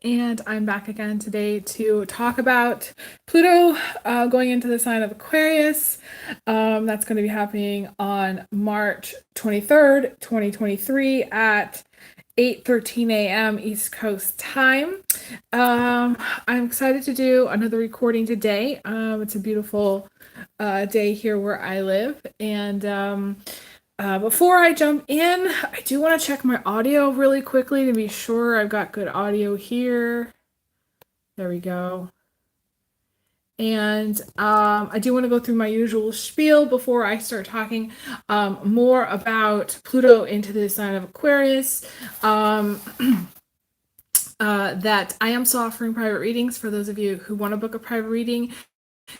and I'm back again today to talk about Pluto going into the sign of Aquarius. That's going to be happening on March 23rd, 2023 at 8:13 a.m. East Coast time. I'm excited to do another recording today. It's a beautiful day here where I live, and before I jump in, I do want to check my audio really quickly to be sure I've got good audio here. There we go. And I do want to go through my usual spiel before I start talking more about Pluto into the sign of Aquarius. That I am still offering private readings for those of you who want to book a private reading.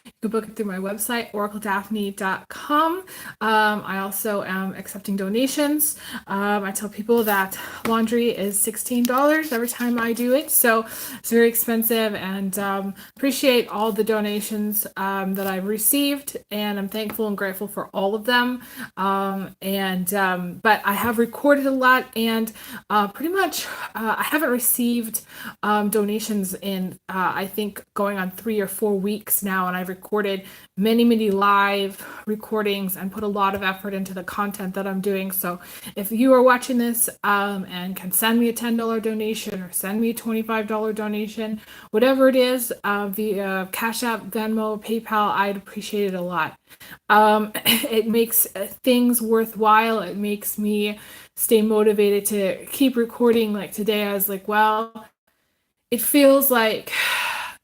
You can book it through my website, oracledaphne.com. I also am accepting donations. I tell people that laundry is $16 every time I do it, so it's very expensive, and appreciate all the donations that I've received, and I'm thankful and grateful for all of them. But I have recorded a lot, and pretty much I haven't received donations in I think going on 3 or 4 weeks now, and I've recorded many live recordings and put a lot of effort into the content that I'm doing. So if you are watching this and can send me a $10 donation or send me a $25 donation, whatever it is, via Cash App, Venmo, PayPal, I'd appreciate it a lot. It makes things worthwhile. It makes me stay motivated to keep recording. Like today, I was like, well, it feels like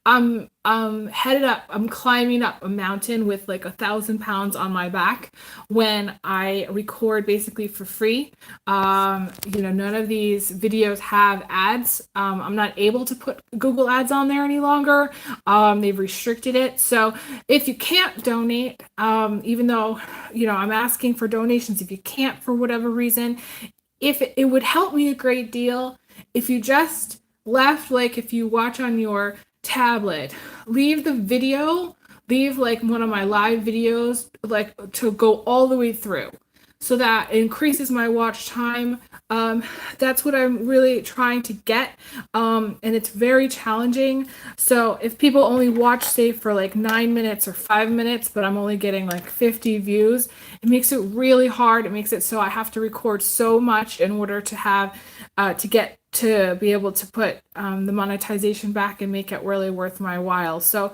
I'm headed up, I'm climbing up a mountain with like 1,000 pounds on my back when I record basically for free. None of these videos have ads. I'm not able to put Google ads on there any longer. They've restricted it. So if you can't donate, even though, I'm asking for donations, if you can't for whatever reason, if it would help me a great deal if you just left, like if you watch on your tablet, leave the video, leave like one of my live videos, like to go all the way through, so that it increases my watch time. That's what I'm really trying to get, and it's very challenging. So if people only watch, say, for like 9 minutes or 5 minutes, but I'm only getting like 50 views, it makes it really hard. It makes it so I have to record so much in order to have to be able to put the monetization back and make it really worth my while. So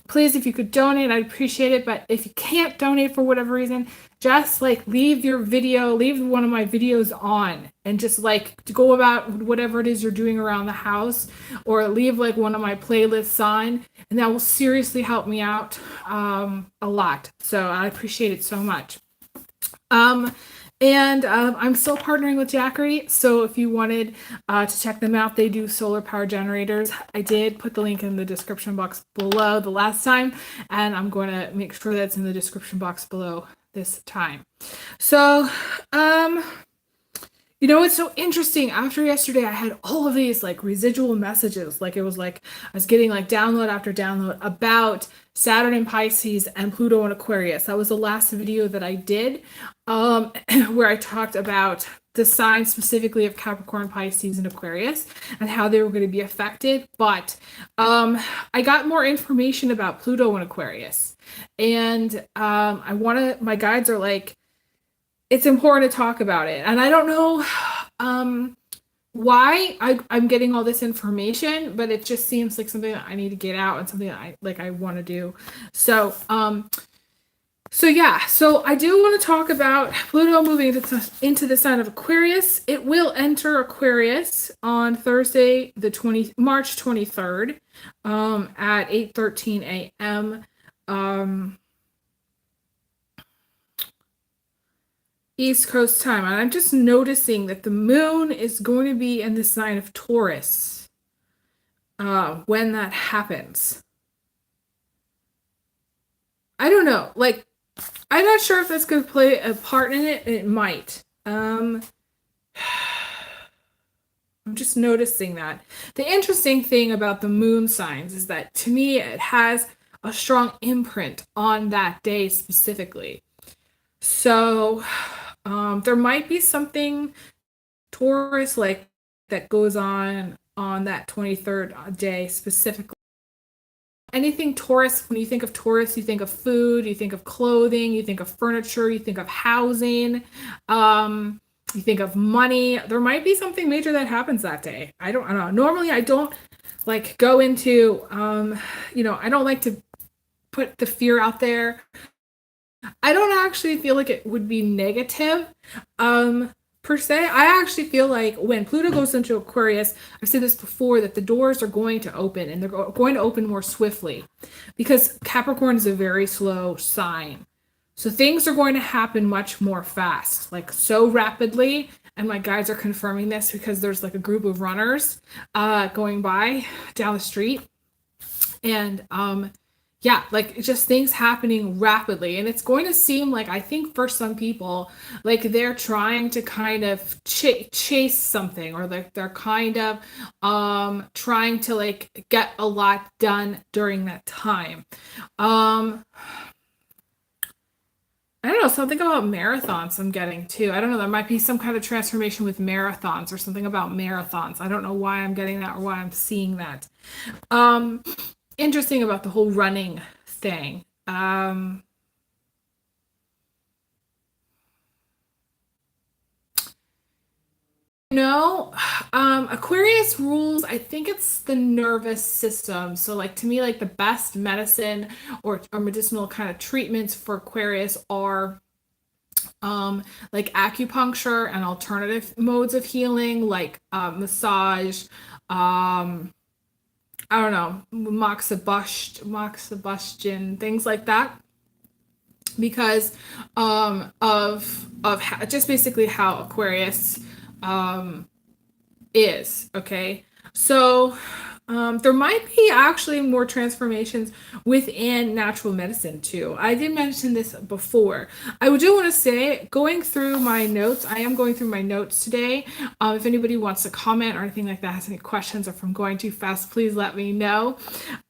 please, if you could donate, I'd appreciate it. But if you can't donate for whatever reason, just like leave your video, leave one of my videos on, and just like go about whatever it is you're doing around the house, or leave like one of my playlists on, and that will seriously help me out a lot. So I appreciate it so much. I'm still partnering with Jackery, so if you wanted to check them out, they do solar power generators. I did put the link in the description box below the last time, and I'm going to make sure that's in the description box below this time. So, it's so interesting. After yesterday, I had all of these like residual messages. Like it was like I was getting like download after download about Saturn in Pisces and Pluto in Aquarius. That was the last video that I did, where I talked about the signs specifically of Capricorn, Pisces, and Aquarius and how they were going to be affected. But I got more information about Pluto in Aquarius, and my guides are like, it's important to talk about it. And I don't know why I'm getting all this information, but it just seems like something that I need to get out and something that I want to do. So I do want to talk about Pluto moving into the sign of Aquarius. It will enter Aquarius on Thursday, March 23rd, at 8:13 a.m. East Coast time. And I'm just noticing that the moon is going to be in the sign of Taurus when that happens. I don't know. Like, I'm not sure if that's going to play a part in it. It might. I'm just noticing that. The interesting thing about the moon signs is that, to me, it has a strong imprint on that day specifically. So there might be something Taurus like that goes on on that 23rd day specifically. Anything Taurus, when you think of Taurus, you think of food, you think of clothing, you think of furniture, you think of housing, you think of money. There might be something major that happens that day. I don't know. Normally I don't like go into, I don't like to put the fear out there. I don't actually feel like it would be negative. Per se, I actually feel like when Pluto goes into Aquarius, I've said this before, that the doors are going to open, and they're going to open more swiftly, because Capricorn is a very slow sign. So things are going to happen much more fast, like so rapidly. And my guides are confirming this because there's like a group of runners going by down the street. And yeah, like just things happening rapidly. And it's going to seem like, I think for some people, like they're trying to kind of chase something, or like they're kind of trying to like get a lot done during that time. I don't know, something about marathons I'm getting too. I don't know, there might be some kind of transformation with marathons, or something about marathons. I don't know why I'm getting that or why I'm seeing that. Interesting about the whole running thing. Aquarius rules, I think it's the nervous system. So like to me, like the best medicine or medicinal kind of treatments for Aquarius are like acupuncture and alternative modes of healing, like massage, I don't know, moxibustion, things like that, because just basically how Aquarius is. Okay, so there might be actually more transformations within natural medicine too. I did mention this before. I do want to say, going through my notes, I am going through my notes today. If anybody wants to comment or anything like that, has any questions, or if I'm going too fast, please let me know.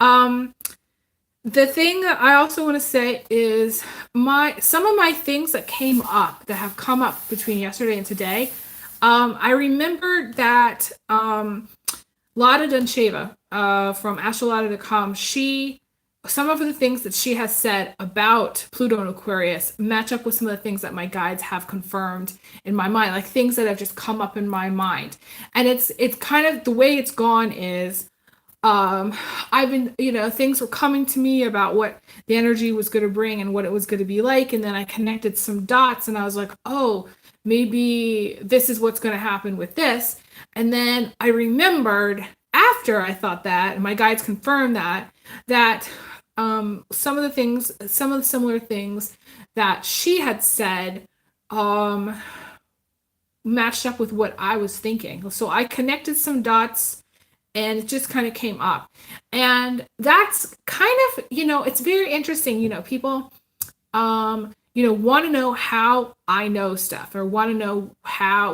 The thing that I also want to say is some of my things that have come up between yesterday and today. I remembered that Lada Duncheva from astrology.com, some of the things that she has said about Pluto and Aquarius match up with some of the things that my guides have confirmed in my mind, like things that have just come up in my mind. And it's kind of the way it's gone is I've been, things were coming to me about what the energy was going to bring and what it was going to be like. And then I connected some dots and I was like, oh, maybe this is what's going to happen with this. And then I remembered after I thought that, and my guides confirmed that some of the similar things that she had said matched up with what I was thinking. So I connected some dots and it just kind of came up. And that's kind of, it's very interesting, people want to know how I know stuff, or want to know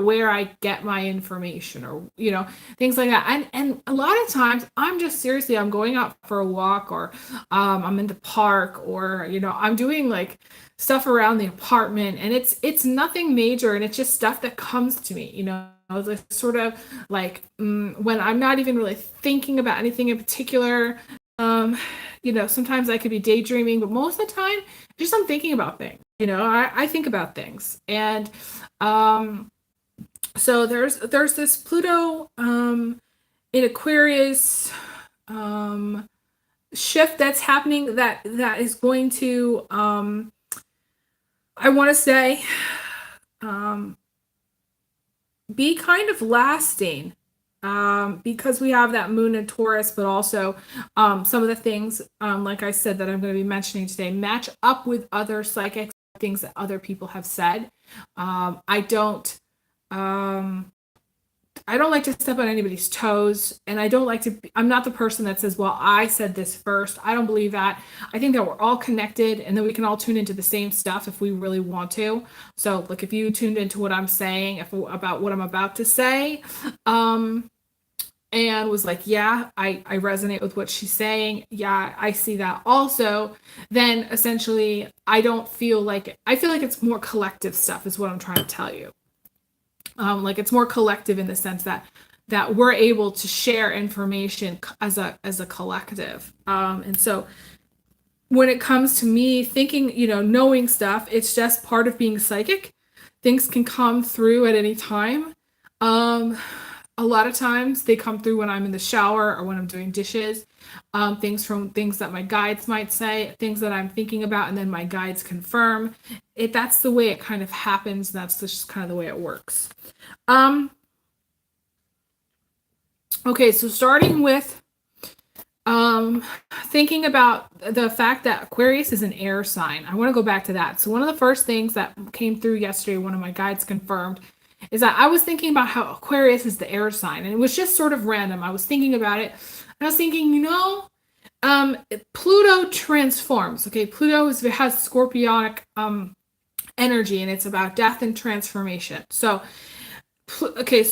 where I get my information, or, things like that. And a lot of times I'm going out for a walk, or I'm in the park, or, I'm doing like stuff around the apartment, and it's nothing major. And it's just stuff that comes to me, it's sort of like when I'm not even really thinking about anything in particular. Sometimes I could be daydreaming, but most of the time, just I'm thinking about things. I think about things, and so there's this Pluto in Aquarius shift that's happening that is going to I want to say be kind of lasting. Because we have that moon in Taurus, but also some of the things, like I said, that I'm going to be mentioning today match up with other psychic things that other people have said. I don't like to step on anybody's toes, and I'm not the person that says, well, I said this first. I don't believe that. I think that we're all connected, and then we can all tune into the same stuff if we really want to. So like if you tuned into what I'm saying, about what I'm about to say, and was like, yeah, I resonate with what she's saying. Yeah, I see that also. Then essentially, I feel like it's more collective stuff is what I'm trying to tell you. Like it's more collective in the sense that that we're able to share information as a collective. And so when it comes to me thinking, knowing stuff, it's just part of being psychic. Things can come through at any time. A lot of times they come through when I'm in the shower or when I'm doing dishes. Things that my guides might say, things that I'm thinking about, and then my guides confirm. That's the way it kind of happens. That's just kind of the way it works. Okay, so starting with thinking about the fact that Aquarius is an air sign. I want to go back to that. So one of the first things that came through yesterday, one of my guides confirmed, is that I was thinking about how Aquarius is the air sign, and it was just sort of random. I was thinking about it, and I was thinking, Pluto transforms. Okay, Pluto has scorpionic energy, and it's about death and transformation. So,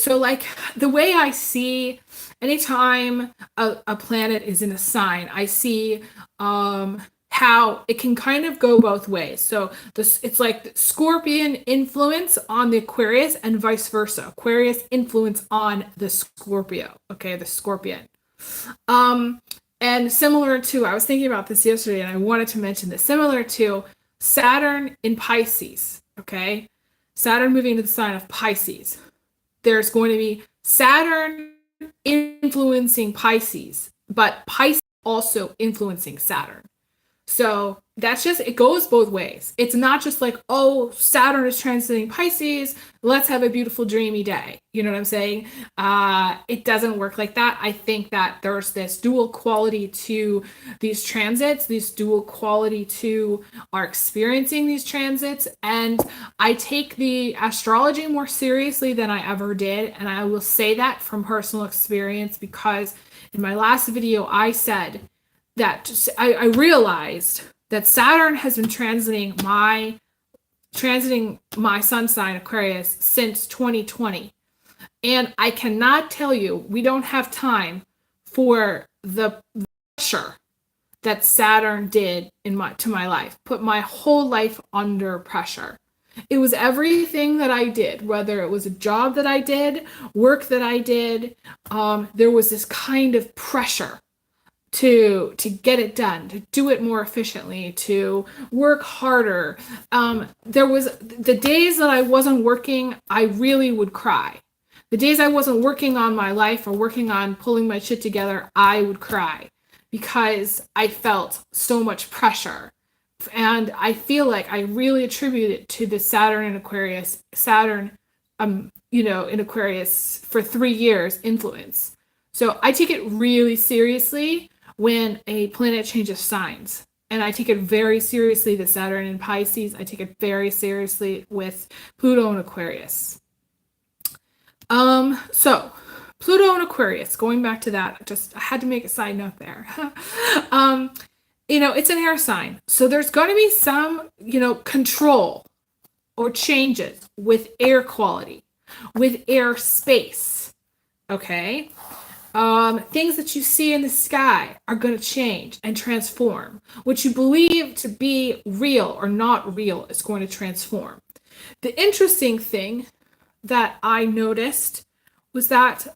like the way I see anytime a planet is in a sign, I see how it can kind of go both ways. So it's like the Scorpion influence on the Aquarius and vice versa. Aquarius influence on the Scorpio. Okay, the Scorpion. And similar to, I was thinking about this yesterday and I wanted to mention this, similar to Saturn in Pisces. Okay, Saturn moving to the sign of Pisces. There's going to be Saturn influencing Pisces, but Pisces also influencing Saturn. So that's just, it goes both ways. It's not just like, oh, Saturn is transiting Pisces, let's have a beautiful dreamy day. You know what I'm saying? It doesn't work like that. I think that there's this dual quality to these transits, this dual quality to our experiencing these transits. And I take the astrology more seriously than I ever did. And I will say that from personal experience, because in my last video, I said that I realized that Saturn has been transiting my sun sign Aquarius since 2020. And I cannot tell you, we don't have time for the pressure that Saturn did to my life, put my whole life under pressure. It was everything that I did, whether it was a job that I did, work that I did, there was this kind of pressure to get it done, to do it more efficiently, to work harder. There was the days that I wasn't working, I really would cry. The days I wasn't working on my life or working on pulling my shit together, I would cry because I felt so much pressure. And I feel like I really attribute it to the Saturn in Aquarius, in Aquarius for 3 years influence. So I take it really seriously when a planet changes signs. And I take it very seriously with Saturn in Pisces. I take it very seriously with Pluto and Aquarius. So Pluto and Aquarius, going back to that, I had to make a side note there. It's an air sign. So there's going to be some, control or changes with air quality, with air space. Okay. Things that you see in the sky are going to change and transform. What you believe to be real or not real is going to transform. The interesting thing that I noticed was that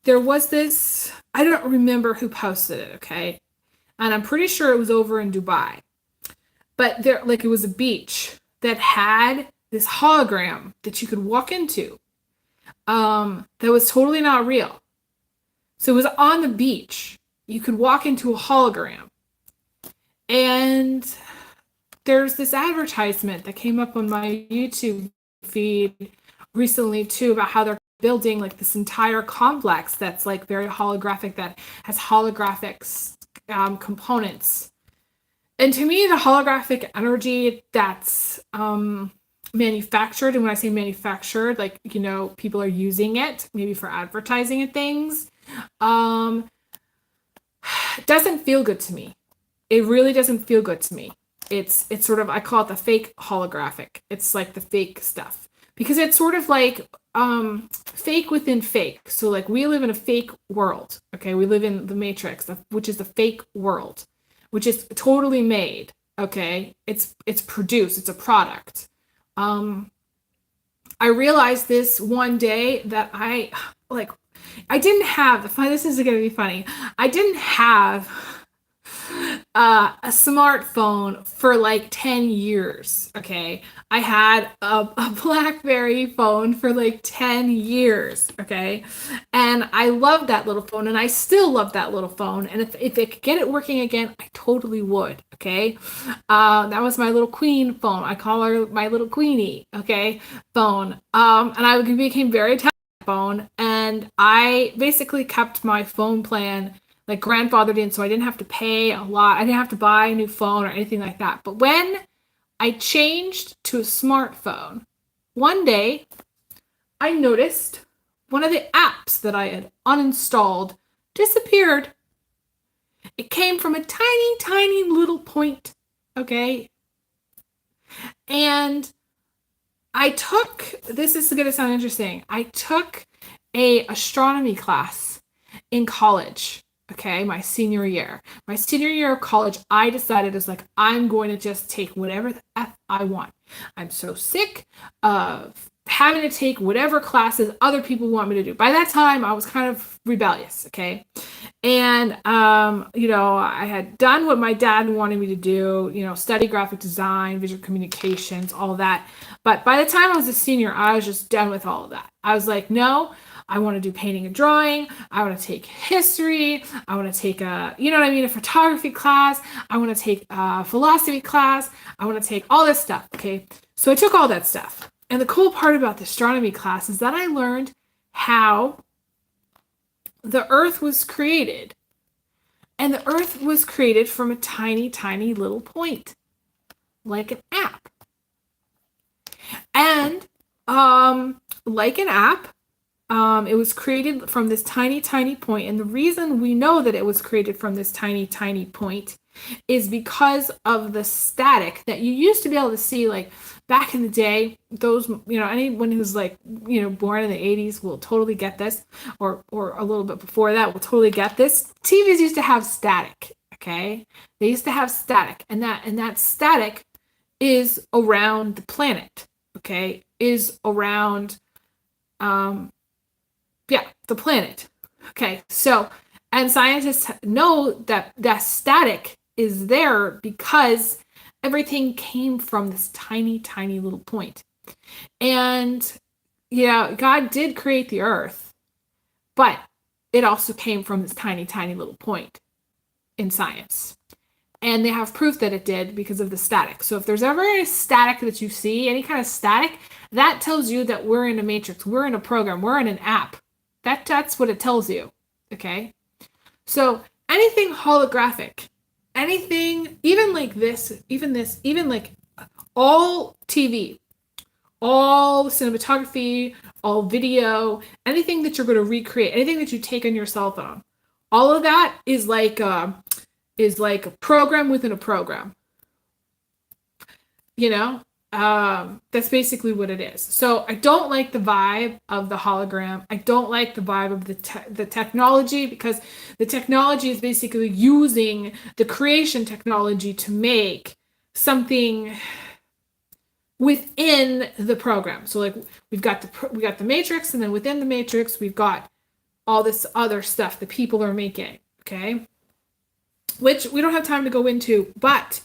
there was this, I don't remember who posted it, okay? And I'm pretty sure it was over in Dubai. But it was a beach that had this hologram that you could walk into that was totally not real. So it was on the beach. You could walk into a hologram. And there's this advertisement that came up on my YouTube feed recently too about how they're building like this entire complex that's like very holographic, that has holographic components. And to me, the holographic energy that's manufactured, and when I say manufactured, like, people are using it maybe for advertising and things, doesn't feel good to me. It really doesn't feel good to me. It's sort of, I call it the fake holographic. It's like the fake stuff, because it's sort of like fake within fake. So like we live in a fake world. Okay, we live in the Matrix, which is the fake world, which is totally made. Okay, it's produced. It's a product. I realized this one day that I didn't have, this is going to be funny. I didn't have a smartphone for like 10 years. Okay. I had a BlackBerry phone for like 10 years. Okay. And I loved that little phone and I still love that little phone. And if I could get it working again, I totally would. Okay. That was my little queen phone. I call her my little queenie. Okay. Phone. And I became very attached to that phone. And I basically kept my phone plan like grandfathered in, so I didn't have to pay a lot. I didn't have to buy a new phone or anything like that. But when I changed to a smartphone, one day I noticed one of the apps that I had uninstalled disappeared. It came from a tiny, tiny little point, okay? And I took, this is going to sound interesting, I took a astronomy class in college. Okay, my senior year. My senior year of college, I decided I'm going to just take whatever the F I want. I'm so sick of having to take whatever classes other people want me to do. By that time, I was kind of rebellious, okay? And, I had done what my dad wanted me to do, study graphic design, visual communications, all that. But by the time I was a senior, I was just done with all of that. I was like, no, I want to do painting and drawing. I want to take history. I want to take a photography class. I want to take a philosophy class. I want to take all this stuff. Okay. So I took all that stuff. And the cool part about the astronomy class is that I learned how the Earth was created. And the Earth was created from a tiny, tiny little point, like an app. And like an app, it was created from this tiny, tiny point. And the reason we know that it was created from this tiny, tiny point is because of the static that you used to be able to see, like back in the day. Those, anyone who's born in the 80s will totally get this, or a little bit before that will totally get this. TVs used to have static, okay? They used to have static, and that static is around the planet, okay? Is around the planet. Okay, so, and scientists know that that static is there because everything came from this tiny, tiny little point. And, God did create the Earth, but it also came from this tiny, tiny little point in science. And they have proof that it did because of the static. So if there's ever a static that you see, any kind of static, that tells you that we're in a matrix, we're in a program, we're in an app. That's what it tells you, okay? So anything holographic, anything, even like this, even like all TV, all cinematography, all video, anything that you're going to recreate, anything that you take on your cell phone, all of that is like a program within a program. That's basically what it is. So I don't like the vibe of the hologram. I don't like the vibe of the technology, because the technology is basically using the creation technology to make something within the program. So like we got the matrix, and then within the matrix we've got all this other stuff that people are making, okay? Which we don't have time to go into, but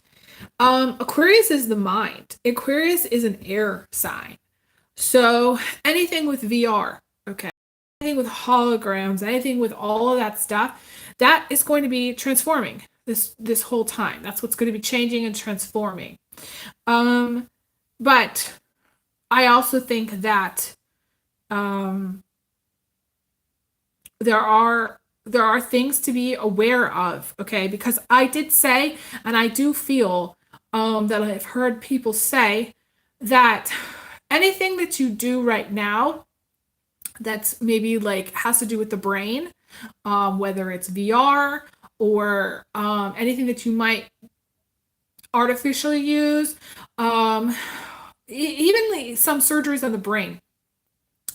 Aquarius is the mind. Aquarius is an air sign. So anything with VR, okay, anything with holograms, anything with all of that stuff, that is going to be transforming this whole time. That's what's going to be changing and transforming. But I also think that there are things to be aware of, okay? Because I did say, and I do feel that I've heard people say that anything that you do right now that's maybe like has to do with the brain, whether it's VR or anything that you might artificially use, even like some surgeries on the brain.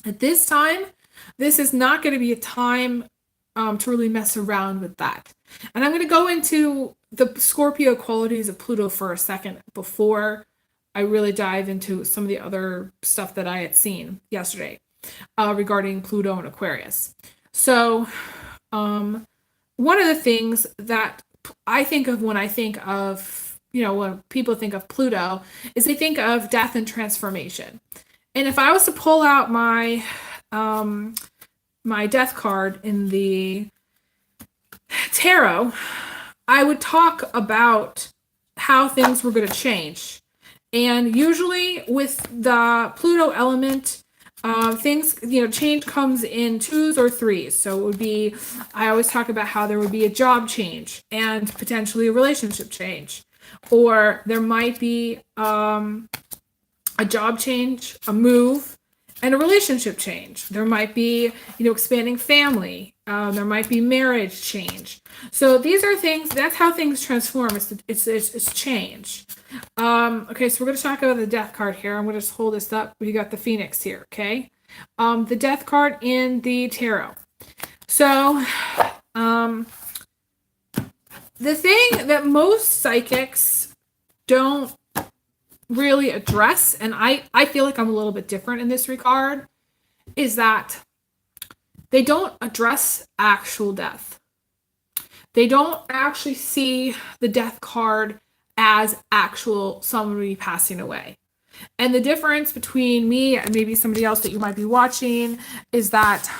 At this time, this is not going to be a time to really mess around with that. And I'm going to go into the Scorpio qualities of Pluto for a second before I really dive into some of the other stuff that I had seen yesterday regarding Pluto and Aquarius. So, one of the things that I think of when I think of, when people think of Pluto, is they think of death and transformation. And if I was to pull out my death card in the tarot, I would talk about how things were going to change. And usually with the Pluto element, things, change comes in twos or threes. So it would be, I always talk about how there would be a job change and potentially a relationship change. Or there might be a job change, a move, and a relationship change. There might be, expanding family. There might be marriage change. So these are things, that's how things transform. It's change. Okay, so we're going to talk about the death card here. I'm going to just hold this up. We got the Phoenix here, okay? The death card in the tarot. So, the thing that most psychics don't really address, and I feel like I'm a little bit different in this regard, is that they don't address actual death. They don't actually see the death card as actual somebody passing away. And the difference between me and maybe somebody else that you might be watching is that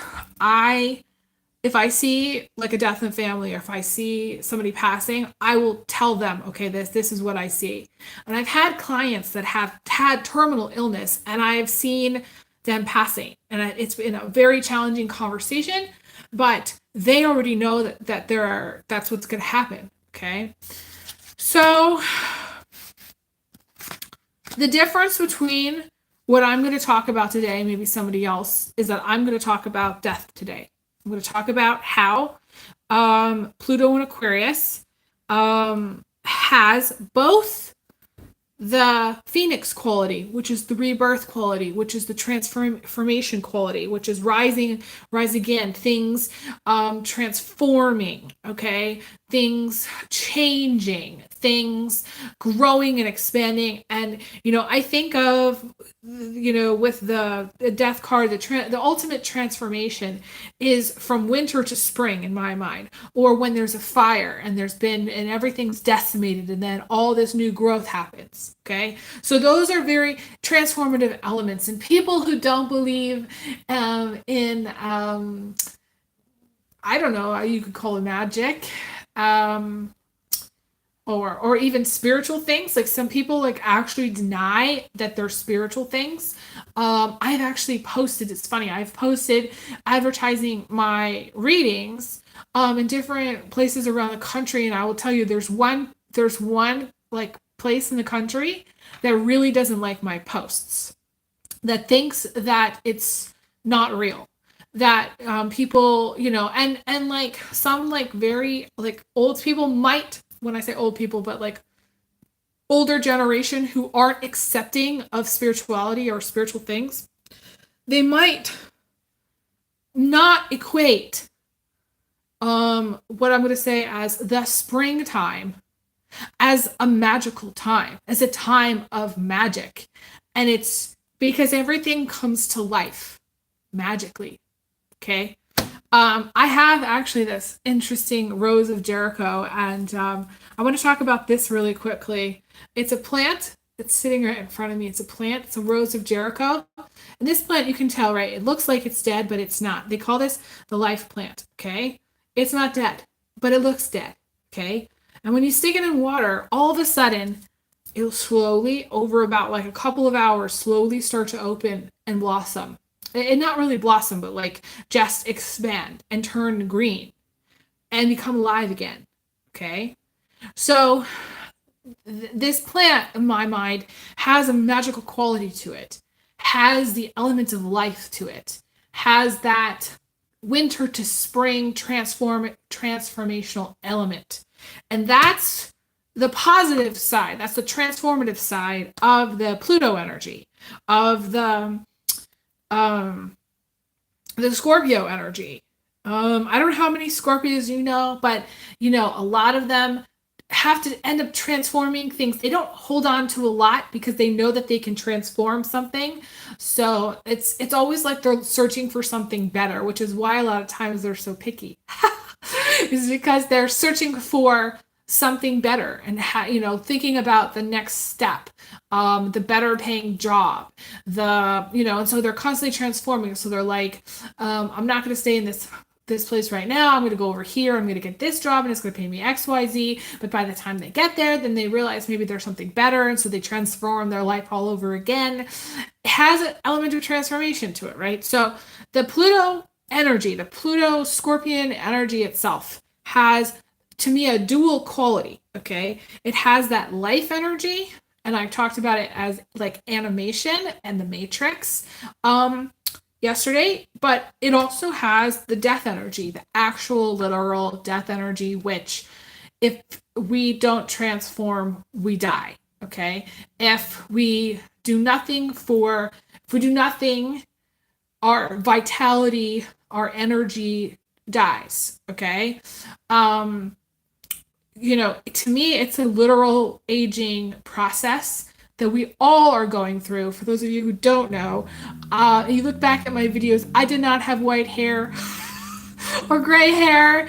if I see like a death in the family, or if I see somebody passing, I will tell them, okay, this is what I see. And I've had clients that have had terminal illness, and I've seen them passing, and it's been a very challenging conversation, but they already know that's what's going to happen. Okay. So the difference between what I'm going to talk about today, maybe somebody else, is that I'm going to talk about death today. I'm going to talk about how Pluto and Aquarius has both the Phoenix quality, which is the rebirth quality, which is the transformation quality, which is rise again, things transforming, okay, things changing, things growing and expanding. And I think of with the death card, the ultimate transformation is from winter to spring in my mind, or when there's a fire and everything's decimated, and then all this new growth happens. Okay, so those are very transformative elements, and people who don't believe in I don't know, you could call it magic, or even spiritual things. Like some people like actually deny that they're spiritual things. I've actually posted, it's funny, I've posted advertising my readings in different places around the country, and I will tell you there's one like place in the country that really doesn't like my posts, that thinks that it's not real, that people, and like some like very like old people might, when I say old people, but like older generation who aren't accepting of spirituality or spiritual things, they might not equate what I'm going to say as the springtime as a magical time, as a time of magic. And it's because everything comes to life magically. Okay. I have actually this interesting Rose of Jericho, and I want to talk about this really quickly. It's a plant that's sitting right in front of me. It's a plant. It's a Rose of Jericho. And this plant, you can tell, right? It looks like it's dead, but it's not. They call this the life plant. Okay. It's not dead, but it looks dead. Okay. And when you stick it in water, all of a sudden, it'll slowly, over about like a couple of hours, slowly start to open and blossom. And not really blossom, but like just expand and turn green and become alive again. Okay? So this plant, in my mind, has a magical quality to it, has the element of life to it, has that winter to spring transformational element. And that's the positive side. That's the transformative side of the Pluto energy, of the Scorpio energy. I don't know how many Scorpios you know, but a lot of them have to end up transforming things. They don't hold on to a lot because they know that they can transform something. So it's always like they're searching for something better, which is why a lot of times they're so picky. Is because they're searching for something better and thinking about the next step, the better paying job, and so they're constantly transforming. So they're like, I'm not going to stay in this place right now. I'm going to go over here. I'm going to get this job and it's going to pay me XYZ. But by the time they get there, then they realize maybe there's something better. And so they transform their life all over again. It has an element of transformation to it, right? So the Pluto energy, the Pluto Scorpion energy itself has, to me, a dual quality. Okay. It has that life energy. And I've talked about it as like animation and the Matrix. Yesterday, but it also has the death energy, the actual literal death energy, which if we don't transform, we die. Okay. If we do nothing, our vitality, our energy dies. Okay. To me, it's a literal aging process that we all are going through. For those of you who don't know, you look back at my videos, I did not have white hair or gray hair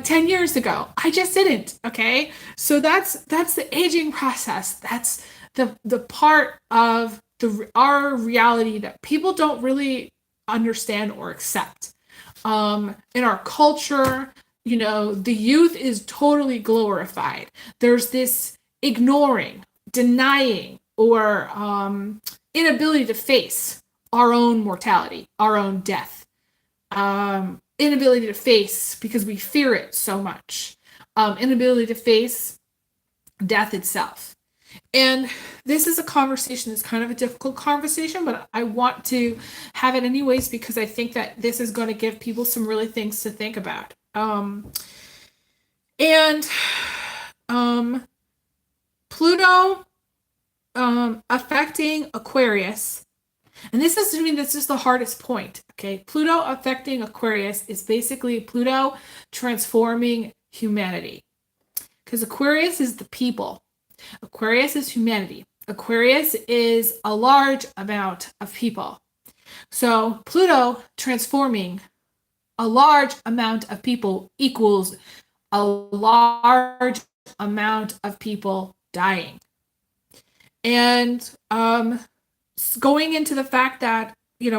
10 years ago. I just didn't, okay? So that's the aging process. That's the part of our reality that people don't really understand or accept. In our culture, the youth is totally glorified. There's this ignoring, denying, or inability to face our own mortality, our own death. Inability to face because we fear it so much. Inability to face death itself. And this is a conversation that's kind of a difficult conversation, but I want to have it anyways because I think that this is going to give people some really things to think about. Pluto affecting Aquarius. And this is the hardest point. Okay. Pluto affecting Aquarius is basically Pluto transforming humanity. Because Aquarius is the people. Aquarius is humanity. Aquarius is a large amount of people. So Pluto transforming a large amount of people equals a large amount of people dying. And going into the fact that,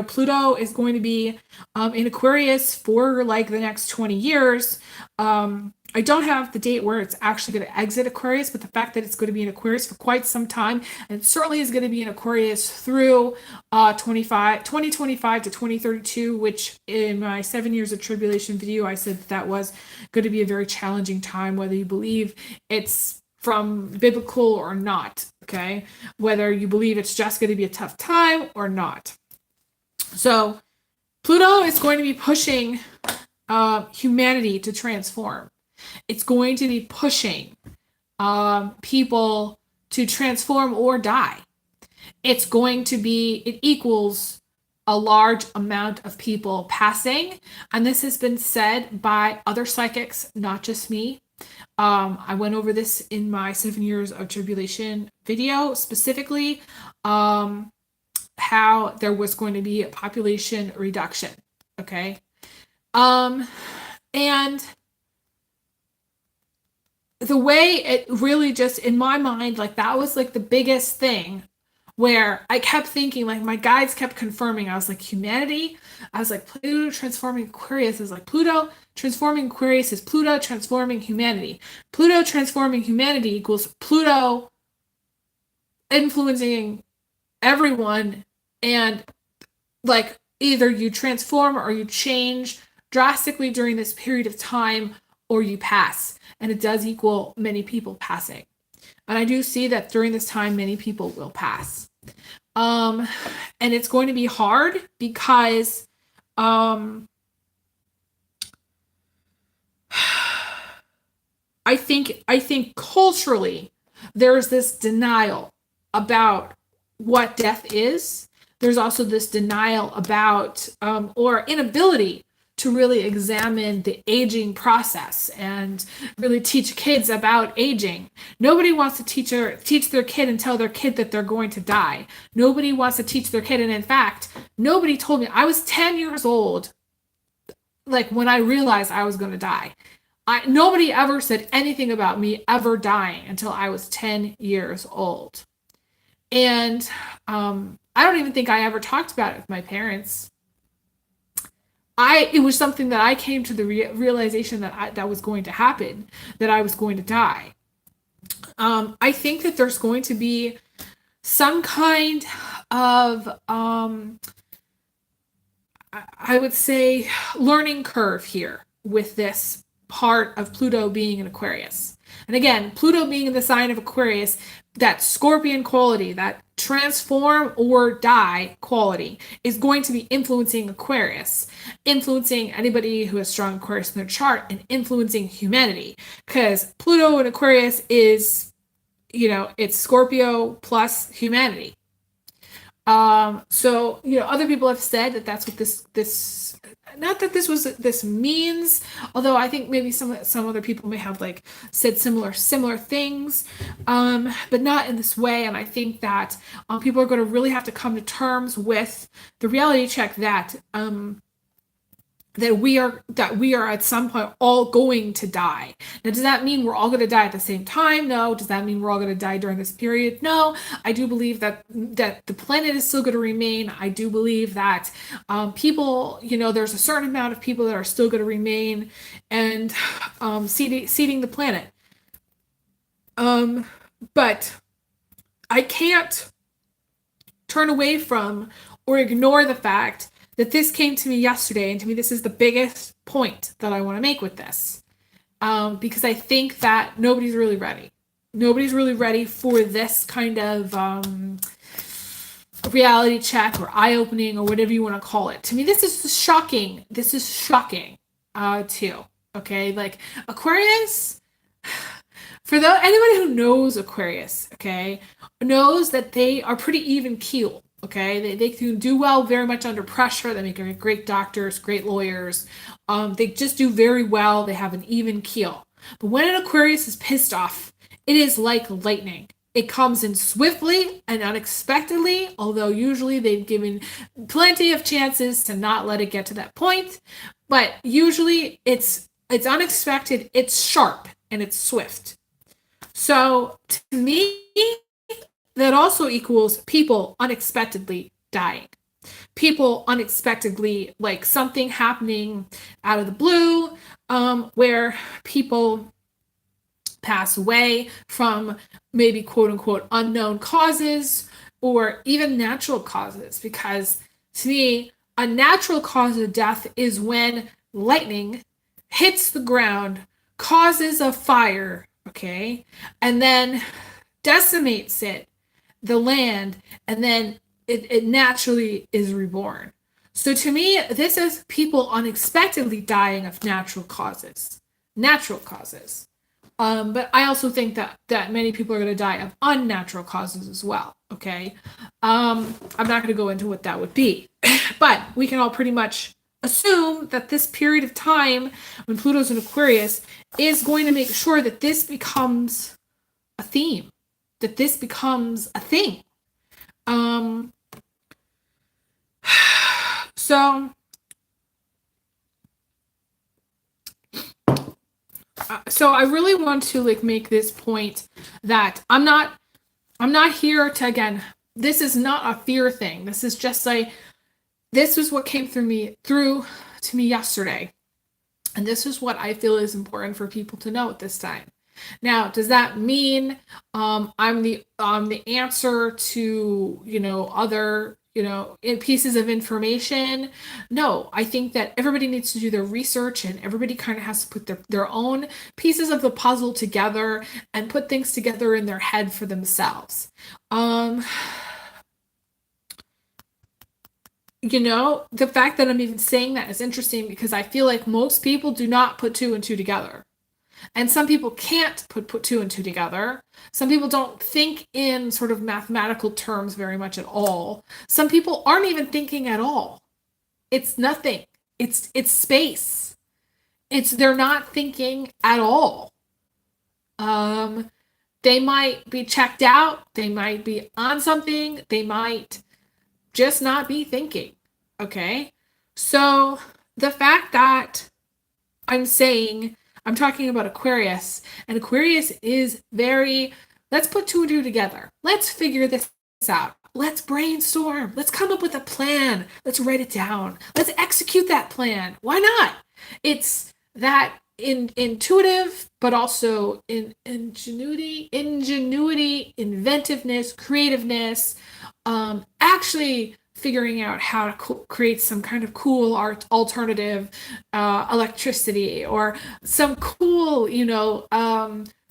Pluto is going to be in Aquarius for like the next 20 years. I don't have the date where it's actually going to exit Aquarius, but the fact that it's going to be in Aquarius for quite some time, and it certainly is going to be in Aquarius through 2025 to 2032, which in my 7 years of tribulation video, I said that was going to be a very challenging time, whether you believe it's from biblical or not, okay? Whether you believe it's just going to be a tough time or not. So Pluto is going to be pushing humanity to transform. It's going to be pushing people to transform or die. It equals a large amount of people passing. And this has been said by other psychics, not just me. I went over this in my 7 years of tribulation video, specifically how there was going to be a population reduction. Okay. And the way it really just, in my mind, like that was like the biggest thing where I kept thinking, like my guides kept confirming. I was like, humanity. I was like, Pluto transforming Aquarius is like Pluto transforming Aquarius is Pluto transforming humanity. Pluto transforming humanity equals Pluto influencing everyone, and like either you transform or you change drastically during this period of time, or you pass. And it does equal many people passing. And I do see that during this time, many people will pass. And it's going to be hard because I think culturally there's this denial about what death is. There's also this denial about or inability to really examine the aging process and really teach kids about aging. Nobody wants to teach their kid and tell their kid that they're going to die. Nobody wants to teach their kid. And in fact, nobody told me. I was 10 years old, like when I realized I was going to die. Nobody ever said anything about me ever dying until I was 10 years old. And I don't even think I ever talked about it with my parents. It was something that I came to the realization that was going to happen, that I was going to die. I think that there's going to be some kind of, I would say, learning curve here with this part of Pluto being in Aquarius. And again, Pluto being in the sign of Aquarius, that scorpion quality, that transform or die quality, is going to be influencing Aquarius, influencing anybody who has strong Aquarius in their chart, and influencing humanity. Because Pluto in Aquarius is, it's Scorpio plus humanity. So, other people have said that that's what this not that this means, although I think maybe some other people may have said similar things, but not in this way. And I think that people are going to really have to come to terms with the reality check that we are at some point all going to die. Now, does that mean we're all going to die at the same time? No. Does that mean we're all going to die during this period? No. I do believe that the planet is still going to remain. I do believe that people, there's a certain amount of people that are still going to remain and seeding the planet. But I can't turn away from or ignore the fact that this came to me yesterday, and to me this is the biggest point that I want to make with this, because I think that nobody's really ready. Nobody's really ready for this kind of reality check or eye-opening or whatever you want to call it. To me, this is shocking. This is shocking, too. Okay, Aquarius. For anybody who knows Aquarius, okay, knows that they are pretty even keel. Okay, they can do well very much under pressure. They make great doctors, great lawyers. They just do very well. They have an even keel. But when an Aquarius is pissed off, it is like lightning. It comes in swiftly and unexpectedly, although usually they've given plenty of chances to not let it get to that point. But usually it's unexpected, it's sharp, and it's swift. So to me, that also equals people unexpectedly dying. People unexpectedly, something happening out of the blue, where people pass away from maybe quote unquote unknown causes or even natural causes. Because to me, a natural cause of death is when lightning hits the ground, causes a fire, okay, and then decimates the land, and then it naturally is reborn. So to me, this is people unexpectedly dying of natural causes. But I also think that many people are going to die of unnatural causes as well. Okay, I'm not going to go into what that would be, but we can all pretty much assume that this period of time when Pluto's in Aquarius is going to make sure that this becomes a theme, that this becomes a thing. So I really want to make this point that I'm not here to, again, this is not a fear thing. This is just this is what came to me yesterday. And this is what I feel is important for people to know at this time. Now, does that mean I'm the answer to, other, pieces of information? No, I think that everybody needs to do their research, and everybody kind of has to put their own pieces of the puzzle together and put things together in their head for themselves. The fact that I'm even saying that is interesting, because I feel like most people do not put two and two together. And some people can't put two and two together. Some people don't think in sort of mathematical terms very much at all. Some people aren't even thinking at all. It's nothing. It's space. They're not thinking at all. They might be checked out, they might be on something, they might just not be thinking. Okay? So the fact that I'm talking about Aquarius, and Aquarius is very, let's put two and two together. Let's figure this out. Let's brainstorm. Let's come up with a plan. Let's write it down. Let's execute that plan. Why not? It's that intuitive, but also ingenuity, inventiveness, creativeness, actually figuring out how to create some kind of cool alternative electricity, or some cool,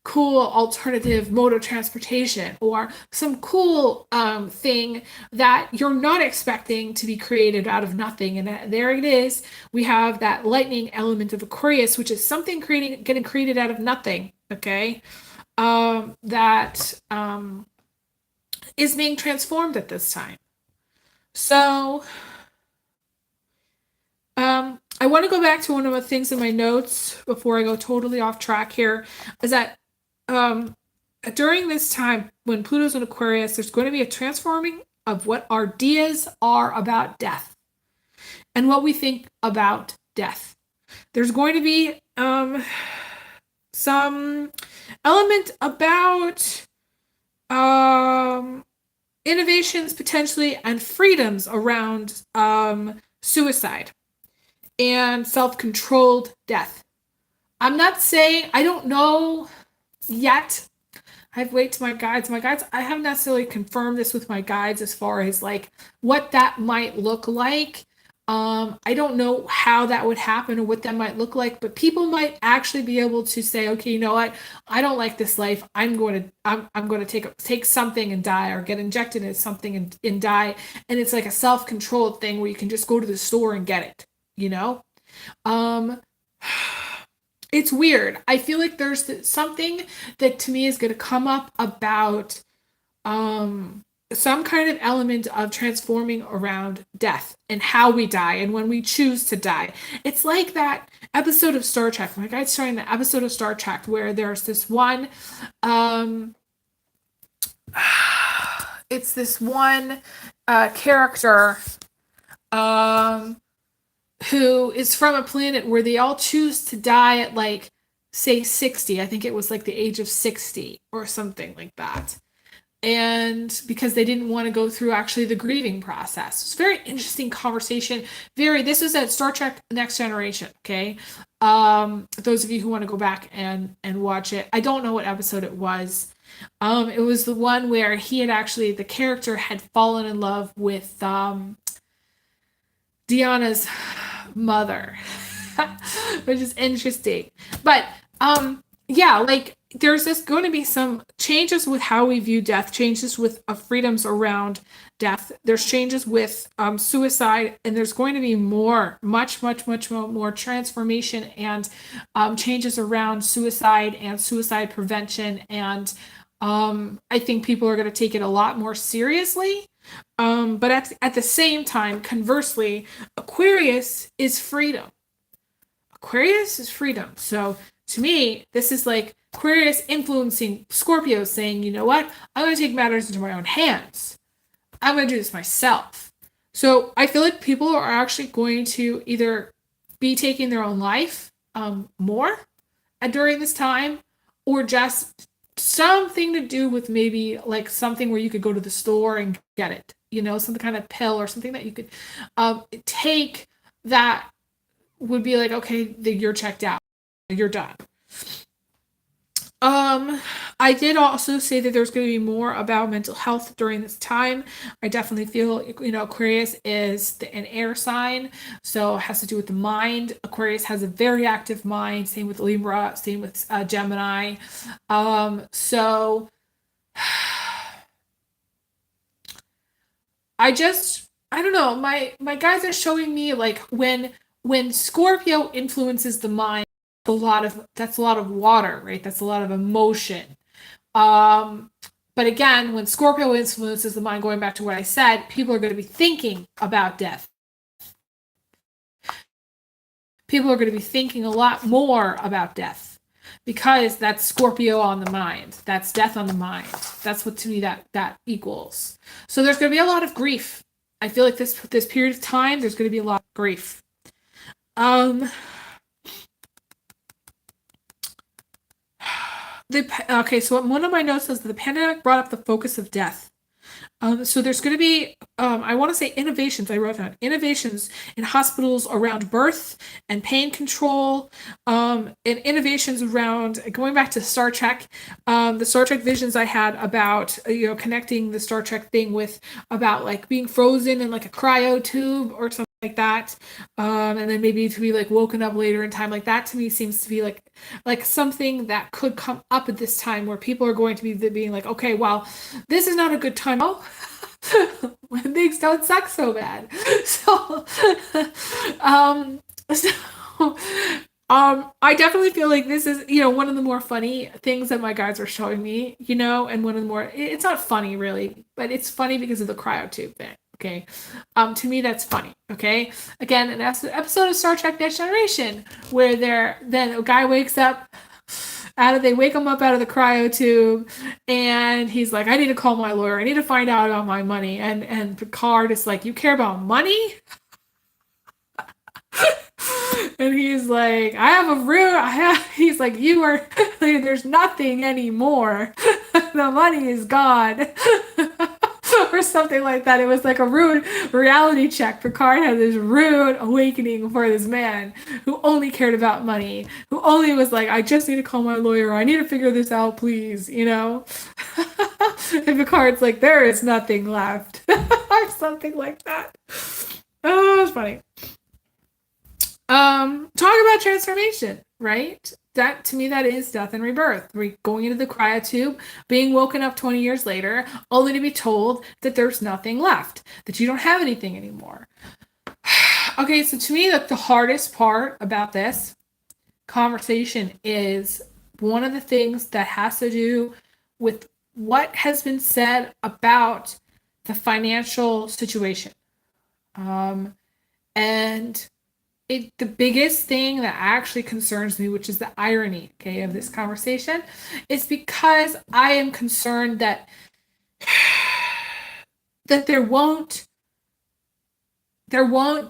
cool alternative mode of transportation, or some cool thing that you're not expecting to be created out of nothing. And there it is. We have that lightning element of Aquarius, which is something getting created out of nothing. Okay. That is being transformed at this time. So, I want to go back to one of the things in my notes before I go totally off track here, is that during this time when Pluto's in Aquarius, there's going to be a transforming of what our ideas are about death and what we think about death. There's going to be some element about innovations potentially and freedoms around suicide and self-controlled death. I'm not saying, I don't know yet. I've waited to my guides. I haven't necessarily confirmed this with my guides as far as like what that might look like. I don't know how that would happen or what that might look like, but people might actually be able to say, okay, you know what? I don't like this life. I'm going to take something and die, or get injected into something and die. And it's like a self-controlled thing where you can just go to the store and get it, It's weird. I feel like there's something that to me is going to come up about some kind of element of transforming around death and how we die and when we choose to die. It's like that episode of Star Trek. My guy's showing the episode of Star Trek where there's this one it's this one character who is from a planet where they all choose to die at, like, say 60. I think it was like the age of 60 or something like that. And because they didn't want to go through actually the grieving process. It's a very interesting conversation. This was at Star Trek Next Generation, okay? Those of you who want to go back and watch it. I don't know what episode it was. It was the one where the character had fallen in love with Deanna's mother, which is interesting. But yeah, like there's going to be some changes with how we view death, changes with freedoms around death. There's changes with suicide, and there's going to be much more transformation and changes around suicide and suicide prevention. And I think people are going to take it a lot more seriously. But at the same time, conversely, Aquarius is freedom. Aquarius is freedom. So to me, this is like Aquarius influencing Scorpio, saying, you know what? I'm going to take matters into my own hands. I'm going to do this myself. So I feel like people are actually going to either be taking their own life more during this time, or just something to do with maybe like something where you could go to the store and get it, some kind of pill or something that you could take that would be like, okay, you're checked out, you're done. I did also say that there's going to be more about mental health during this time. I definitely feel, Aquarius is an air sign, so it has to do with the mind. Aquarius has a very active mind, same with Libra, same with Gemini. So I don't know, my guys are showing me like when Scorpio influences the mind, that's a lot of water, right? That's a lot of emotion. But again, when Scorpio influences the mind, going back to what I said, people are going to be thinking about death. People are going to be thinking a lot more about death, because that's Scorpio on the mind. That's death on the mind. That's what, to me, that equals. So there's going to be a lot of grief. I feel like this period of time, there's going to be a lot of grief. Okay, so one of my notes says that the pandemic brought up the focus of death. So there's going to be, I want to say innovations. I wrote down innovations in hospitals around birth and pain control, and innovations around, going back to Star Trek, the Star Trek visions I had about, connecting the Star Trek thing with, about like being frozen in like a cryo tube or something like that, and then maybe to be like woken up later in time. Like that to me seems to be like something that could come up at this time, where people are going to be being like, okay, well, this is not a good time when things don't suck so bad. So, I definitely feel like this is, one of the more funny things that my guides are showing me, and one of the more, it's not funny really, but it's funny because of the cryo tube thing. Okay. To me, that's funny. Okay. Again, an episode of Star Trek Next Generation, where then a guy wakes up they wake him up out of the cryo tube, and he's like, I need to call my lawyer. I need to find out about my money. And Picard is like, you care about money? And he's like, I have a room. He's like, there's nothing anymore. The money is gone. Or something like that. It was like a rude reality check. Picard had this rude awakening for this man who only cared about money, who only was like, I just need to call my lawyer. I need to figure this out, please, And Picard's like, there is nothing left. Or something like that. Oh, it's funny. Talk about transformation, right? That, to me, that is death and rebirth. We're going into the cryotube, being woken up 20 years later, only to be told that there's nothing left, that you don't have anything anymore. Okay, so to me, the hardest part about this conversation is one of the things that has to do with what has been said about the financial situation. And the biggest thing that actually concerns me, which is the irony, okay, of this conversation, is because I am concerned that there won't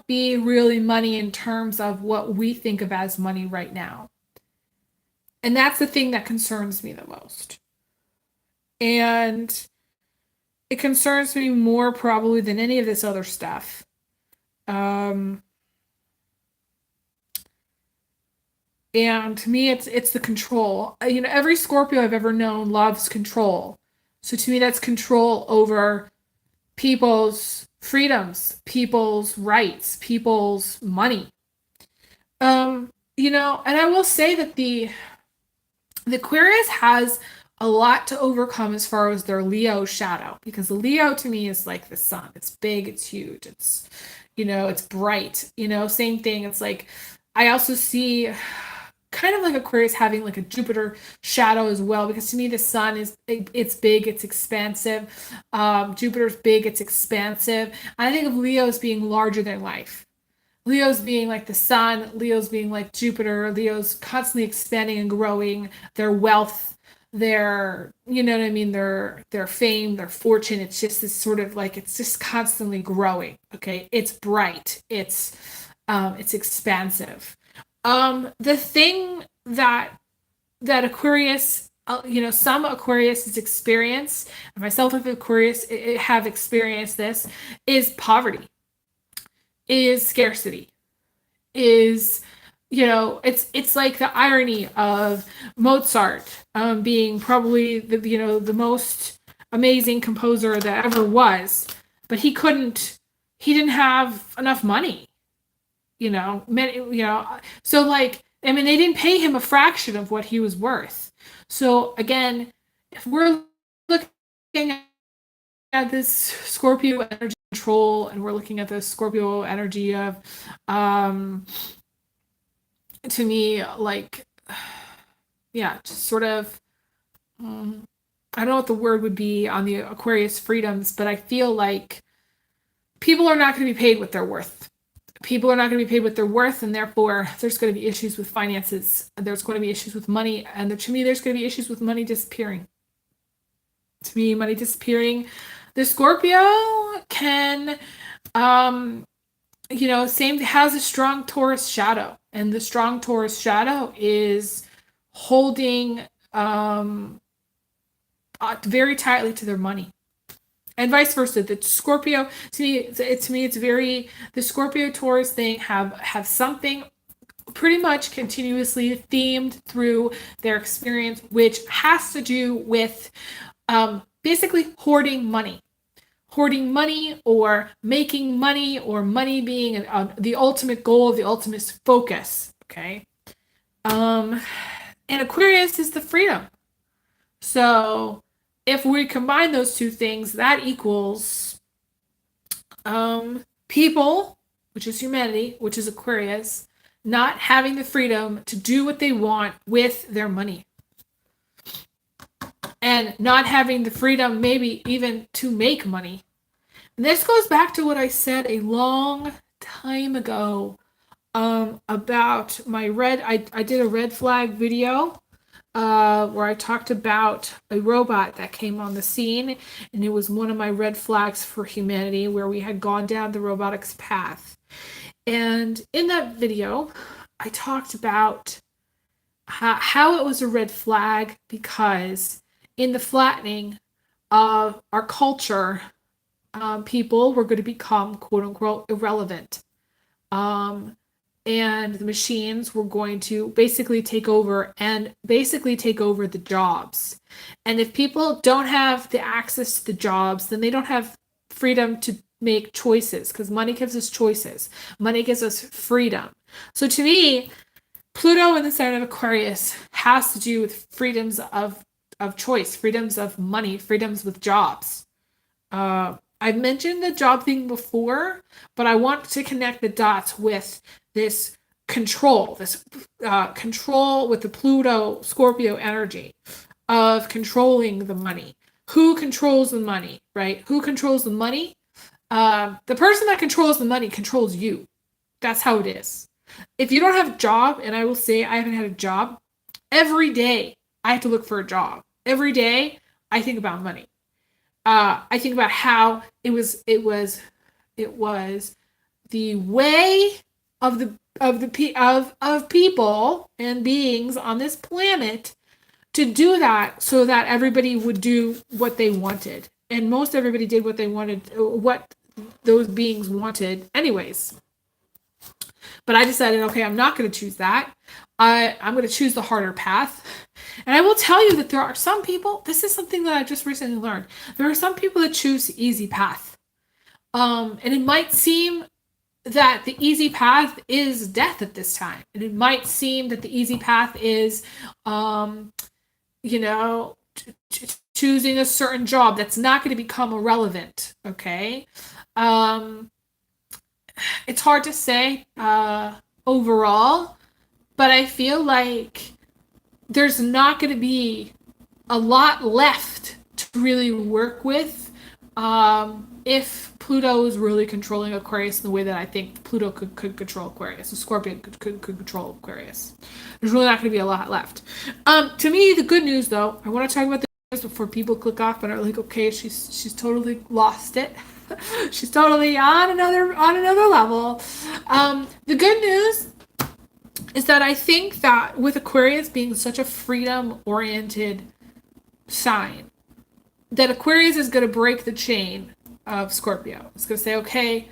be really money in terms of what we think of as money right now. And that's the thing that concerns me the most. And it concerns me more probably than any of this other stuff. And to me, it's the control. Every Scorpio I've ever known loves control. So to me, that's control over people's freedoms, people's rights, people's money. And I will say that the Aquarius has a lot to overcome as far as their Leo shadow, because the Leo to me is like the sun. It's big, it's huge, it's, it's bright, same thing. It's like, I also see kind of like Aquarius having like a Jupiter shadow as well, because to me the sun it's big, it's expansive. Jupiter's big, it's expansive. And I think of Leo's being larger than life. Leo's being like the sun, Leo's being like Jupiter, Leo's constantly expanding and growing their wealth, their, their fame, their fortune. It's just this sort of like, it's just constantly growing. Okay. It's bright. It's expansive. The thing that Aquarius, some Aquarius experience, and myself as Aquarius have experienced this, is poverty, is scarcity, is, it's like the irony of Mozart being probably the most amazing composer that ever was, but he didn't have enough money. So like, I mean, they didn't pay him a fraction of what he was worth. So again, if we're looking at this Scorpio energy control, and we're looking at the Scorpio energy of, to me, like, yeah, just sort of, I don't know what the word would be on the Aquarius freedoms, but I feel like people are not going to be paid what they're worth. people are not going to be paid what they're worth, and therefore there's going to be issues with finances. There's going to be issues with money, and to me, there's going to be issues with money disappearing. To me, money disappearing. The Scorpio can, same has a strong Taurus shadow, and the strong Taurus shadow is holding very tightly to their money. And vice versa. The Scorpio, to me, it's very, the Scorpio Taurus thing have something pretty much continuously themed through their experience, which has to do with basically hoarding money or making money, or money being the ultimate goal, the ultimate focus. Okay. And Aquarius is the freedom. So if we combine those two things, that equals people, which is humanity, which is Aquarius, not having the freedom to do what they want with their money. And not having the freedom maybe even to make money. And this goes back to what I said a long time ago about my I did a red flag video where I talked about a robot that came on the scene, and it was one of my red flags for humanity, where we had gone down the robotics path. And in that video, I talked about how it was a red flag, because in the flattening of our culture, people were going to become quote unquote irrelevant. And the machines were going to basically take over the jobs. And if people don't have the access to the jobs, then they don't have freedom to make choices, because money gives us choices. Money gives us freedom. So to me, Pluto in the sign of Aquarius has to do with freedoms of choice, freedoms of money, freedoms with jobs. I've mentioned the job thing before, but I want to connect the dots with this control with the Pluto Scorpio energy of controlling the money. Who controls the money, right? Who controls the money? The person that controls the money controls you. That's how it is. If you don't have a job, and I will say I haven't had a job, every day I have to look for a job. Every day I think about money. I think about how it was the way of people and beings on this planet to do that, so that everybody would do what they wanted. And most everybody did what they wanted, what those beings wanted anyways. But I decided, okay, I'm not going to choose that. I'm going to choose the harder path. And I will tell you that there are some people, this is something that I just recently learned. There are some people that choose the easy path. And it might seem that the easy path is death at this time. And it might seem that the easy path is, choosing a certain job that's not going to become irrelevant. Okay. It's hard to say overall, but I feel like there's not going to be a lot left to really work with if Pluto is really controlling Aquarius in the way that I think Pluto could control Aquarius, the Scorpion could control Aquarius. There's really not going to be a lot left. To me, the good news, though, I want to talk about the news before people click off and are like, okay, she's totally lost it. She's totally on another level. The good news is that I think that with Aquarius being such a freedom-oriented sign, that Aquarius is going to break the chain of Scorpio. It's going to say, okay,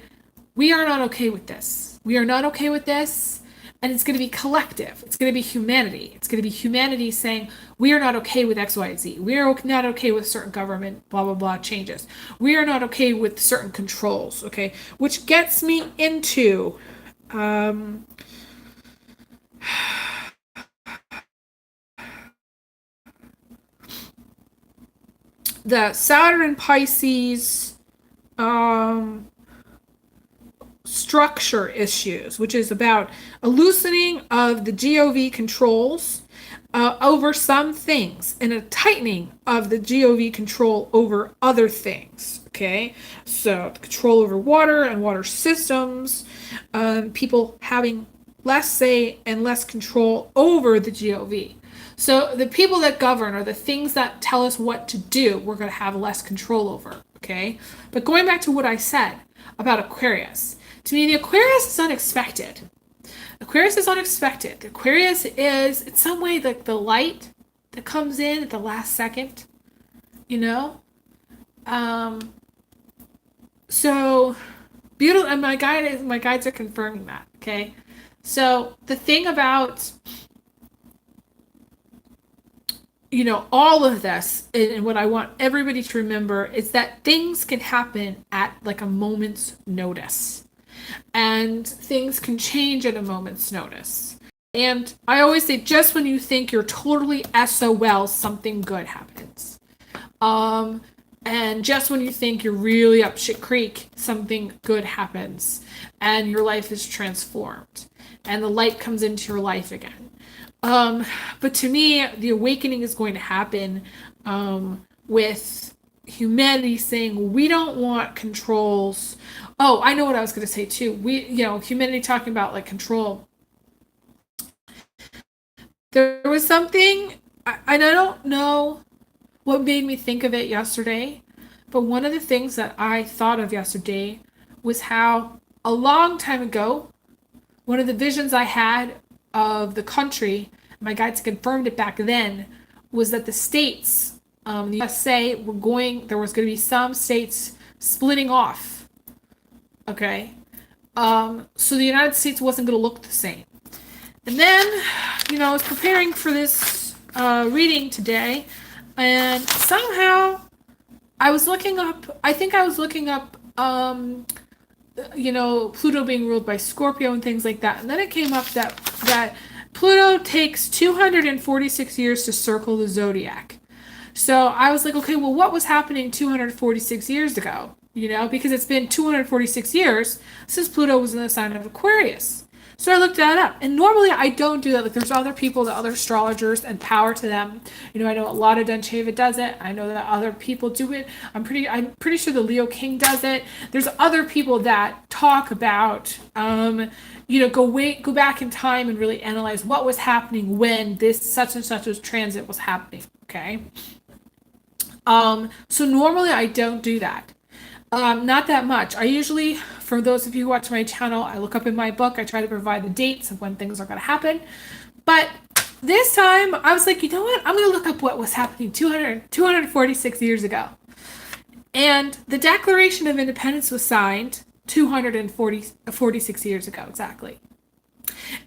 we are not okay with this. We are not okay with this. And it's going to be collective. It's going to be humanity. It's going to be humanity saying, we are not okay with X, Y, Z. We are not okay with certain government, blah, blah, blah changes. We are not okay with certain controls, okay? Which gets me into the Saturn Pisces structure issues, which is about a loosening of the GOV controls over some things and a tightening of the GOV control over other things. Okay, so control over water and water systems, people having less say and less control over the GOV. So the people that govern, or the things that tell us what to do, we're going to have less control over. Okay, but going back to what I said about Aquarius, to me, the Aquarius is unexpected. Aquarius is unexpected. Aquarius is, in some way, like the light that comes in at the last second, you know? So beautiful, and my guides are confirming that, okay? So the thing about, all of this, and what I want everybody to remember, is that things can happen at like a moment's notice. And things can change at a moment's notice. And I always say, just when you think you're totally SOL, something good happens. And just when you think you're really up shit creek, something good happens. And your life is transformed. And the light comes into your life again. But to me, the awakening is going to happen with humanity saying, we don't want controls. Oh, I know what I was going to say too. Humanity talking about like control. There was something, and I don't know what made me think of it yesterday, but one of the things that I thought of yesterday was how a long time ago, one of the visions I had of the country, my guides confirmed it back then, was that the states, the USA, there was going to be some states splitting off. Okay. So the United States wasn't going to look the same. And then, I was preparing for this reading today, and somehow I was looking up, Pluto being ruled by Scorpio and things like that. And then it came up that Pluto takes 246 years to circle the zodiac. So I was like, okay, well, what was happening 246 years ago? Because it's been 246 years since Pluto was in the sign of Aquarius. So I looked that up. And normally I don't do that. Like, there's other people, other astrologers, and power to them. I know a lot of Duncheva does it. I know that other people do it. I'm pretty sure the Leo King does it. There's other people that talk about, go back in time and really analyze what was happening when this such and such transit was happening. Okay. So normally I don't do that. Not that much. I usually, for those of you who watch my channel, I look up in my book, I try to provide the dates of when things are going to happen. But this time, I was like, you know what? I'm going to look up what was happening 246 years ago. And the Declaration of Independence was signed 246 years ago, exactly.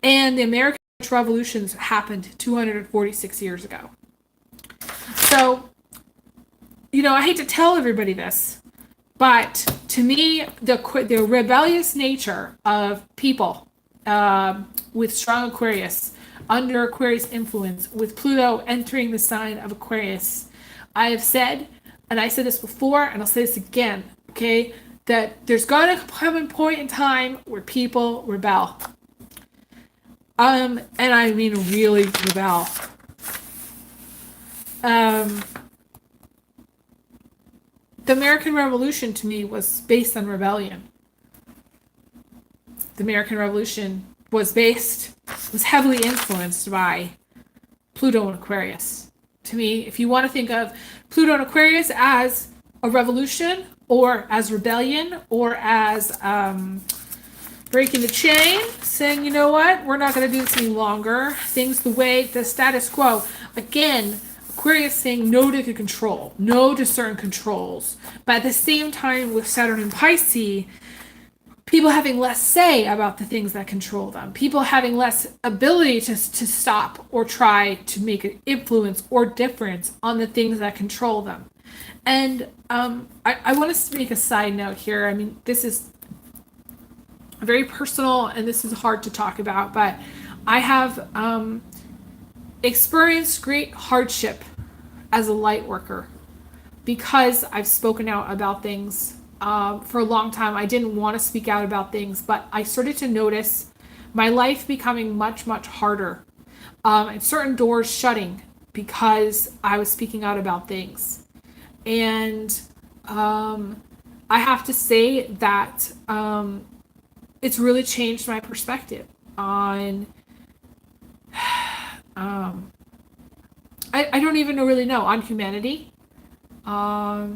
And the American Revolutions happened 246 years ago. So, I hate to tell everybody this, but to me, the rebellious nature of people with strong Aquarius, under Aquarius influence, with Pluto entering the sign of Aquarius, I have said, and I said this before, and I'll say this again, okay, that there's going to come a point in time where people rebel. And I mean really rebel. The American Revolution, to me, was based on rebellion. The American Revolution was heavily influenced by Pluto and Aquarius. To me, if you want to think of Pluto and Aquarius as a revolution, or as rebellion, or as breaking the chain, saying, you know what, we're not going to do this any longer. Things the status quo. Again, Aquarius saying no to control, no to certain controls. But at the same time, with Saturn and Pisces, people having less say about the things that control them. People having less ability to stop or try to make an influence or difference on the things that control them. And I want to make a side note here. I mean, this is very personal and this is hard to talk about, but I have experienced great hardship as a light worker because I've spoken out about things for a long time. I didn't want to speak out about things, but I started to notice my life becoming much, much harder, and certain doors shutting because I was speaking out about things. And I have to say that it's really changed my perspective on I don't even really know, on humanity. I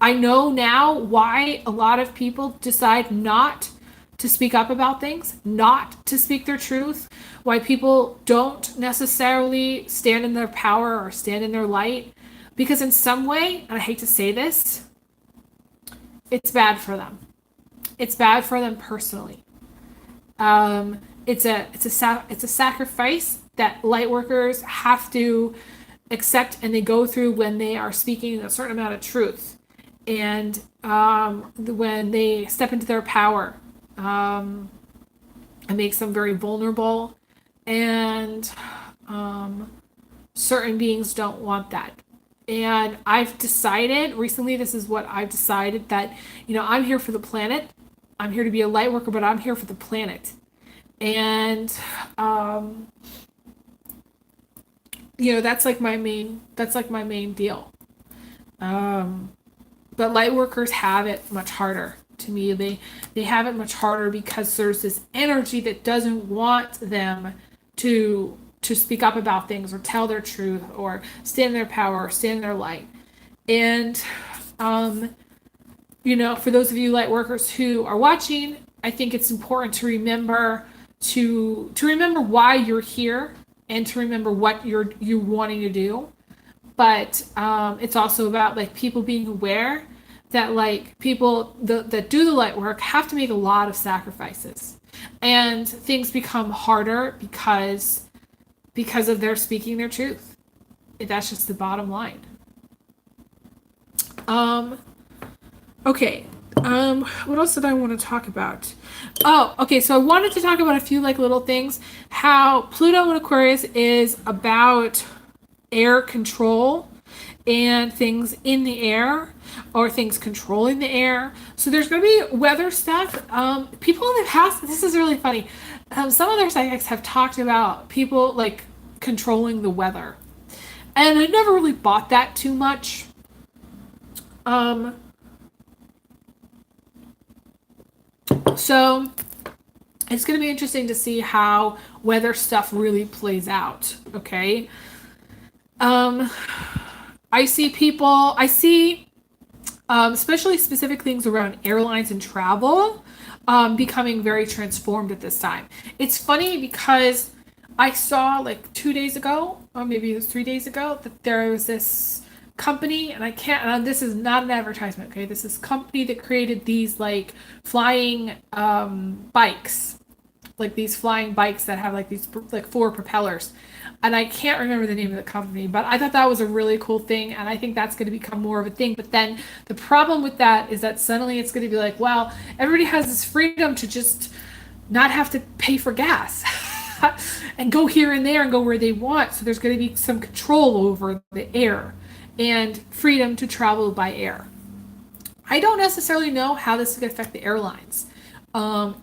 know now why a lot of people decide not to speak up about things, not to speak their truth, why people don't necessarily stand in their power or stand in their light, because in some way, and I hate to say this, it's bad for them. It's bad for them personally. It's a sacrifice that light workers have to accept, and they go through when they are speaking a certain amount of truth, and when they step into their power. It makes them very vulnerable, and certain beings don't want that. And I've decided recently, this is what I've decided, that, I'm here for the planet. I'm here to be a light worker, but I'm here for the planet. And, that's like my main deal. But light workers have it much harder. To me, they have it much harder because there's this energy that doesn't want them to speak up about things or tell their truth or stand in their power or stand in their light. And for those of you light workers who are watching, I think it's important to remember remember why you're here, and to remember what you're wanting to do. But it's also about like people being aware that like people that do the light work have to make a lot of sacrifices, and things become harder because of their speaking their truth. That's just the bottom line. Okay. What else did I want to talk about? Oh, okay. So I wanted to talk about a few like little things. How Pluto in Aquarius is about air control and things in the air, or things controlling the air. So there's going to be weather stuff. People in the past, this is really funny. Some other psychics have talked about people like controlling the weather, and I never really bought that too much. So it's going to be interesting to see how weather stuff really plays out. Okay. I see especially specific things around airlines and travel becoming very transformed at this time. It's funny because I saw like 2 days ago, or maybe it was 3 days ago, that there was this company, and this is not an advertisement, okay? This is a company that created these like flying bikes, like these flying bikes that have like these like 4 propellers. And I can't remember the name of the company, but I thought that was a really cool thing, and I think that's going to become more of a thing. But then the problem with that is that suddenly it's going to be like, well, everybody has this freedom to just not have to pay for gas and go here and there and go where they want. So there's going to be some control over the air and freedom to travel by air. I don't necessarily know how this is going to affect the airlines.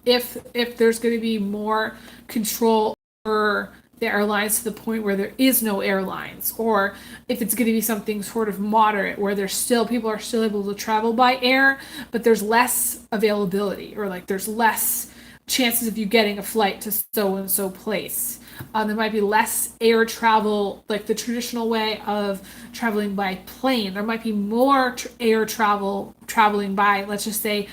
If there's going to be more control over the airlines to the point where there is no airlines, or if it's going to be something sort of moderate where people are still able to travel by air, but there's less availability, or like there's less chances of you getting a flight to so and so place. There might be less air travel, like the traditional way of traveling by plane. There might be more air traveling by, let's just say,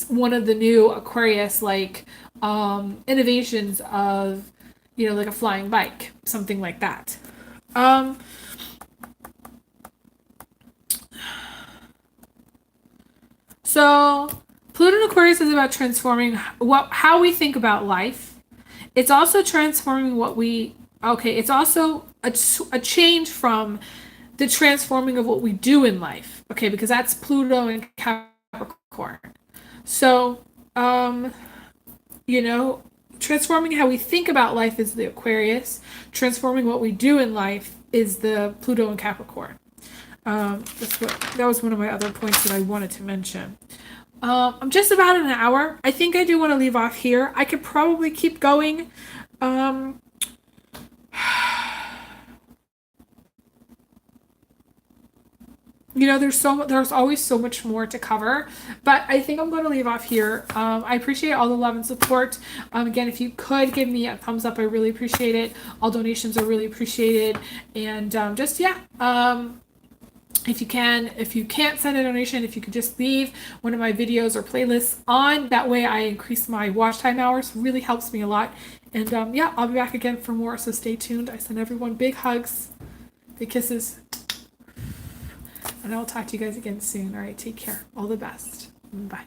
one of the new Aquarius like innovations of, like a flying bike, something like that. So Pluto in Aquarius is about transforming how we think about life. It's also transforming it's also a change from the transforming of what we do in life. Okay, because that's Pluto and Capricorn. So, transforming how we think about life is the Aquarius. Transforming what we do in life is the Pluto and Capricorn. That was one of my other points that I wanted to mention. I'm just about an hour. I think I do want to leave off here. I could probably keep going. you know, there's always so much more to cover, but I think I'm going to leave off here. I appreciate all the love and support. Again, if you could give me a thumbs up, I really appreciate it. All donations are really appreciated. And just, yeah, if you can't send a donation, if you could just leave one of my videos or playlists on, that way I increase my watch time hours. Really helps me a lot. And yeah, I'll be back again for more, so stay tuned. I send everyone big hugs, big kisses, and I'll talk to you guys again soon. All right, take care. All the best. Bye.